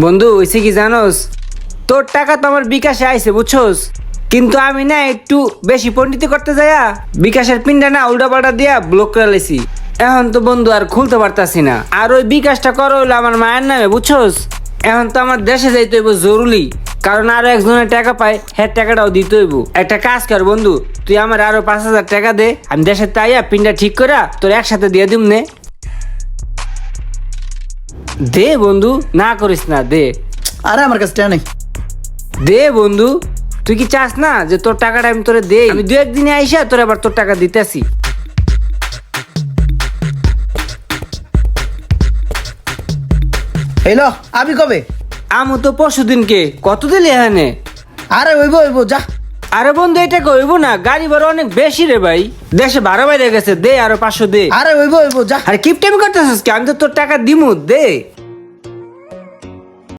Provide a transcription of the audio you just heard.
বন্ধু হইছে কি জানোস, তোর টাকা তো আমার বিকাশে আইছে বুঝছোস, কিন্তু আমি না একটু বেশি পণ্ডিতি করতে যাইয়া বিকাশের পিনটা না উল্টা পাল্টা দিয়া ব্লক করে লেছি। এখন তো বন্ধু আর খুলতে পারতাছি না। আর ওই বিকাশটা করো হইলো আমার মায়ের নামে বুঝছোস। এখন তো আমার দেশে যাইতে হইব জরুরি, কারণ আরো একজনের টাকা পায়, হ্যাঁ টাকাটাও দিতে হইব। একটা কাজ কর বন্ধু, তুই আমার আরো 5,000 টাকা দে, আমি দেশে তাইয়া পিনটা ঠিক করে তোর একসাথে দিয়ে দিম নে। দে বন্ধু, না করিস না, দে আরে আমার কাছে টাকা নেই। দে বন্ধু। তুই কি চাস না যে তোর টাকাটা আমি তোরে দেই? আমি 2-1 দিনে আইসা তোর আবার তোর টাকা দিতেছি। হইলো আবি কবে? আমু তো পরশু দিনকে কত দিলি এখানে? আরে হইব যা। আরে বন্ধু এটা কইব না, গাড়ি ভাড়া অনেক বেশি রে ভাই, দেশে ভাড়া বাইরে গেছে, দে আরো 500 দে। আরে হইব যা। আরে কিপটেমি করতেছিস কি? আমি তো তোর টাকা দিমু, দে।